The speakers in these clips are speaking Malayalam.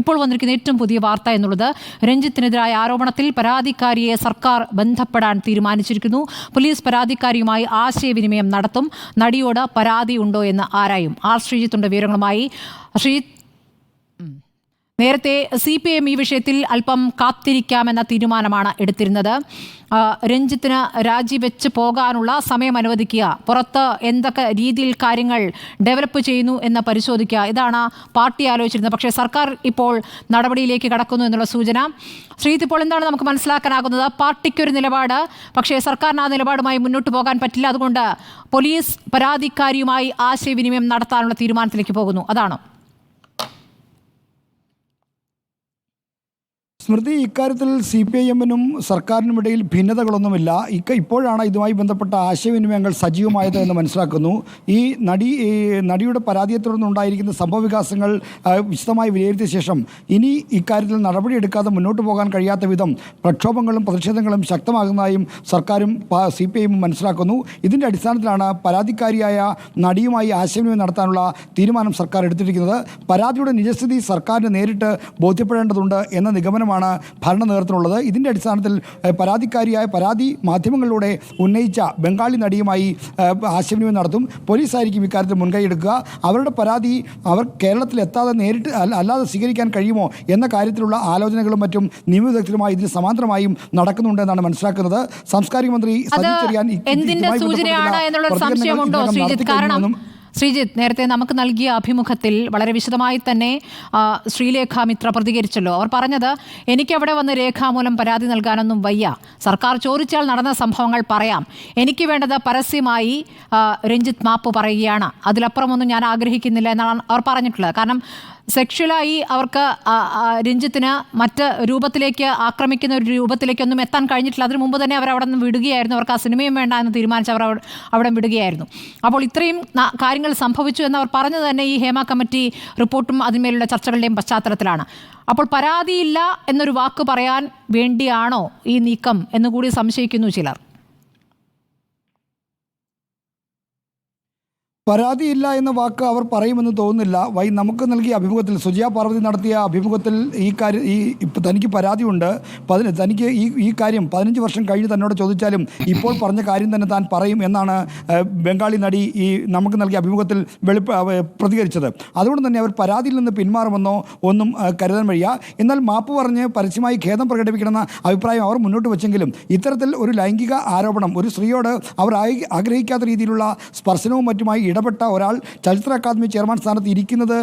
ഇപ്പോൾ വന്നിരിക്കുന്ന ഏറ്റവും പുതിയ വാർത്ത എന്നുള്ളത് രഞ്ജിത്തിനെതിരായ ആരോപണത്തിൽ പരാതിക്കാരിയെ സർക്കാർ ബന്ധപ്പെടാൻ തീരുമാനിച്ചിരിക്കുന്നു. പോലീസ് പരാതിക്കാരിയുമായി ആശയവിനിമയം നടത്തും. നടിയോട് പരാതിയുണ്ടോ എന്ന് ആരായും. ശ്രീജിത്തുണ്ട് വിവരങ്ങളുമായി. ശ്രീജിത്ത്, നേരത്തെ CPM ഈ വിഷയത്തിൽ അല്പം കാത്തിരിക്കാമെന്ന തീരുമാനമാണ് എടുത്തിരുന്നത്. രഞ്ജിത്തിന് രാജിവെച്ച് പോകാനുള്ള സമയം അനുവദിക്കുക, പുറത്ത് എന്തൊക്കെ രീതിയിൽ കാര്യങ്ങൾ ഡെവലപ്പ് ചെയ്യുന്നു എന്ന് പരിശോധിക്കുക, ഇതാണ് പാർട്ടി ആലോചിച്ചിരുന്നത്. പക്ഷേ സർക്കാർ ഇപ്പോൾ നടപടിയിലേക്ക് കടക്കുന്നു എന്നുള്ള സൂചന. ശ്രീജിത്ത്, ഇപ്പോൾ എന്താണ് നമുക്ക് മനസ്സിലാക്കാനാകുന്നത്? പാർട്ടിക്കൊരു നിലപാട്, പക്ഷേ സർക്കാരിന് ആ നിലപാടുമായി മുന്നോട്ട് പോകാൻ പറ്റില്ല. അതുകൊണ്ട് പോലീസ് പരാതിക്കാരിയുമായി ആശയവിനിമയം നടത്താനുള്ള തീരുമാനത്തിലേക്ക് പോകുന്നു, അതാണോ? സ്മൃതി, ഇക്കാര്യത്തിൽ CPIM-നും സർക്കാരിനുമിടയിൽ ഭിന്നതകളൊന്നുമില്ല. ഇപ്പോഴാണ് ഇതുമായി ബന്ധപ്പെട്ട ആശയവിനിമയങ്ങൾ സജീവമായത് എന്ന് മനസ്സിലാക്കുന്നു. ഈ നടിയുടെ പരാതിയെ തുടർന്നുണ്ടായിരിക്കുന്ന സംഭവവികാസങ്ങൾ വിശദമായി വിലയിരുത്തിയ ശേഷം ഇനി ഇക്കാര്യത്തിൽ നടപടിയെടുക്കാതെ മുന്നോട്ട് പോകാൻ കഴിയാത്ത വിധം പ്രക്ഷോഭങ്ങളും പ്രതിഷേധങ്ങളും ശക്തമാകുന്നതായും സർക്കാരും CPIM-ഉം മനസ്സിലാക്കുന്നു. ഇതിൻ്റെ അടിസ്ഥാനത്തിലാണ് പരാതിക്കാരിയായ നടിയുമായി ആശയവിനിമയം നടത്താനുള്ള തീരുമാനം സർക്കാർ എടുത്തിരിക്കുന്നത്. പരാതിയുടെ നിജസ്ഥിതി സർക്കാരിന് നേരിട്ട് ബോധ്യപ്പെടേണ്ടതുണ്ട് എന്ന നിഗമനമാണ് ഭരണ നേതൃത്വത്തിനുള്ളത്. ഇതിൻ്റെ അടിസ്ഥാനത്തിൽ പരാതി മാധ്യമങ്ങളിലൂടെ ഉന്നയിച്ച ബംഗാളി നടിയുമായി ആശയവിനിമയം നടത്തും. പോലീസായിരിക്കും ഇക്കാര്യത്തിൽ മുൻകൈയെടുക്കുക. അവരുടെ പരാതി അവർ കേരളത്തിൽ എത്താതെ നേരിട്ട് അല്ലാതെ സ്വീകരിക്കാൻ കഴിയുമോ എന്ന കാര്യത്തിലുള്ള ആലോചനകളും മറ്റും നിയമവിദഗ്ധരുമായി ഇതിന് സമാന്തരമായും നടക്കുന്നുണ്ടെന്നാണ് മനസ്സിലാക്കുന്നത്. സാംസ്കാരിക മന്ത്രി സജി ചെറിയാൻ ശ്രീജിത്ത്, നേരത്തെ നമുക്ക് നൽകിയ അഭിമുഖത്തിൽ വളരെ വിശദമായി തന്നെ ശ്രീലേഖ മിത്ര പ്രതികരിച്ചല്ലോ. അവർ പറഞ്ഞത്, എനിക്കവിടെ വന്ന് രേഖാമൂലം പരാതി നൽകാനൊന്നും വയ്യ, സർക്കാർ ചോദിച്ചാൽ നടന്ന സംഭവങ്ങൾ പറയാം, എനിക്ക് വേണ്ടത് പരസ്യമായി രഞ്ജിത്ത് മാപ്പ് പറയുകയാണ്, അതിലപ്പുറമൊന്നും ഞാൻ ആഗ്രഹിക്കുന്നില്ല എന്നാണ് അവർ പറഞ്ഞിട്ടുള്ളത്. കാരണം സെക്ഷലായി അവർക്ക് രഞ്ജിത്തിന് മറ്റ് രൂപത്തിലേക്ക് ആക്രമിക്കുന്ന ഒരു രൂപത്തിലേക്കൊന്നും എത്താൻ കഴിഞ്ഞിട്ടില്ല. അതിനു മുമ്പ് തന്നെ അവർ അവിടെ നിന്ന് വിടുകയായിരുന്നു. അവർക്ക് ആ സിനിമയും വേണ്ട എന്ന് തീരുമാനിച്ച് അവർ അവിടെ വിടുകയായിരുന്നു. അപ്പോൾ ഇത്രയും കാര്യങ്ങൾ സംഭവിച്ചു എന്നവർ പറഞ്ഞത് തന്നെ ഈ ഹേമ കമ്മിറ്റി റിപ്പോർട്ടും അതിന്മേലുള്ള ചർച്ചകളുടെയും പശ്ചാത്തലത്തിലാണ്. അപ്പോൾ പരാതിയില്ല എന്നൊരു വാക്ക് പറയാൻ വേണ്ടിയാണോ ഈ നീക്കം എന്നുകൂടി സംശയിക്കുന്നു ചിലർ. പരാതിയില്ല എന്ന വാക്ക് അവർ പറയുമെന്ന് തോന്നുന്നില്ല. നമുക്ക് നൽകിയ അഭിമുഖത്തിൽ സുജയ പാർവതി നടത്തിയ അഭിമുഖത്തിൽ തനിക്ക് പരാതിയുണ്ട്, തനിക്ക് ഈ കാര്യം 15 വർഷം കഴിഞ്ഞ് തന്നോട് ചോദിച്ചാലും ഇപ്പോൾ പറഞ്ഞ കാര്യം തന്നെ താൻ പറയും എന്നാണ് ബംഗാളി നടി നമുക്ക് നൽകിയ അഭിമുഖത്തിൽ പ്രതികരിച്ചത്. അതുകൊണ്ട് തന്നെ അവർ പരാതിയിൽ നിന്ന് പിന്മാറുമെന്നോ ഒന്നും കരുതാൻ വയ്യ. എന്നാൽ മാപ്പ് പറഞ്ഞ് പരസ്യമായി ഖേദം പ്രകടിപ്പിക്കണമെന്ന അഭിപ്രായം അവർ മുന്നോട്ട് വെച്ചെങ്കിലും ഇത്തരത്തിൽ ഒരു ലൈംഗിക ആരോപണം ഒരു സ്ത്രീയോട് അവർ ആഗ്രഹിക്കാത്ത രീതിയിലുള്ള സ്പർശനവും മറ്റുമായി ഇടപെട്ട ഒരാൾ ചലച്ചിത്ര അക്കാദമി ചെയർമാൻ സ്ഥാനത്ത് ഇരിക്കുന്നത്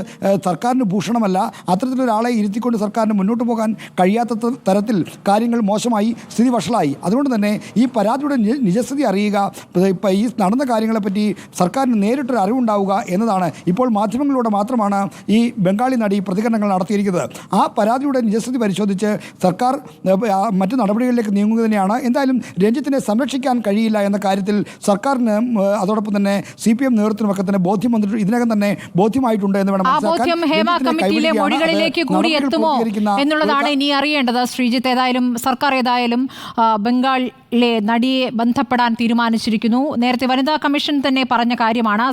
സർക്കാരിന് ഭൂഷണമല്ല. അത്തരത്തിലൊരാളെ ഇരുത്തിക്കൊണ്ട് സർക്കാരിന് മുന്നോട്ട് പോകാൻ കഴിയാത്ത തരത്തിൽ കാര്യങ്ങൾ മോശമായി, സ്ഥിതി വഷളായി. അതുകൊണ്ട് തന്നെ ഈ പരാതിയുടെ നിജസ്ഥിതി അറിയുക, ഈ നടന്ന കാര്യങ്ങളെപ്പറ്റി സർക്കാരിന് നേരിട്ടൊരു അറിവുണ്ടാവുക എന്നതാണ്. ഇപ്പോൾ മാധ്യമങ്ങളിലൂടെ മാത്രമാണ് ഈ ബംഗാളി നടി പ്രതികരണങ്ങൾ നടത്തിയിരിക്കുന്നത്. ആ പരാതിയുടെ നിജസ്ഥിതി പരിശോധിച്ച് സർക്കാർ മറ്റു നടപടികളിലേക്ക് നീങ്ങുക തന്നെയാണ്. എന്തായാലും രഞ്ജിത്തിനെ സംരക്ഷിക്കാൻ കഴിയില്ല എന്ന കാര്യത്തിൽ സർക്കാരിന് അതോടൊപ്പം തന്നെ CPM നേതൃത്വം ഒക്കെ തന്നെ ബോധ്യം വന്നിട്ട് ഇതിനകം തന്നെ ബോധ്യമായിട്ടുണ്ട് എന്ന് വേണം മനസ്സിലാക്കാൻ. ഹേമ കമ്മിറ്റിയിലെ മൊഴികളിലേക്ക് കൂടി എത്തുമോ എന്നുള്ളതാണ് ഇനി അറിയേണ്ടത്. ശ്രീജിത്ത്, സർക്കാർ ഏതായാലും ബംഗാളിലെ നടിയെ ബന്ധപ്പെടാൻ തീരുമാനിച്ചിരിക്കുന്നു. നേരത്തെ വനിതാ കമ്മീഷൻ തന്നെ പറഞ്ഞ കാര്യമാണ്.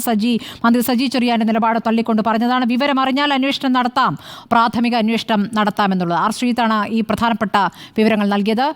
മന്ത്രി സജി ചെറിയാന്റെ നിലപാട് തള്ളിക്കൊണ്ട് പറഞ്ഞതാണ്, വിവരം അറിഞ്ഞാൽ അന്വേഷണം നടത്താം, പ്രാഥമിക അന്വേഷണം നടത്താമെന്നുള്ളത്. ശ്രീജിത്താണ് ഈ പ്രധാനപ്പെട്ട വിവരങ്ങൾ നൽകിയത്.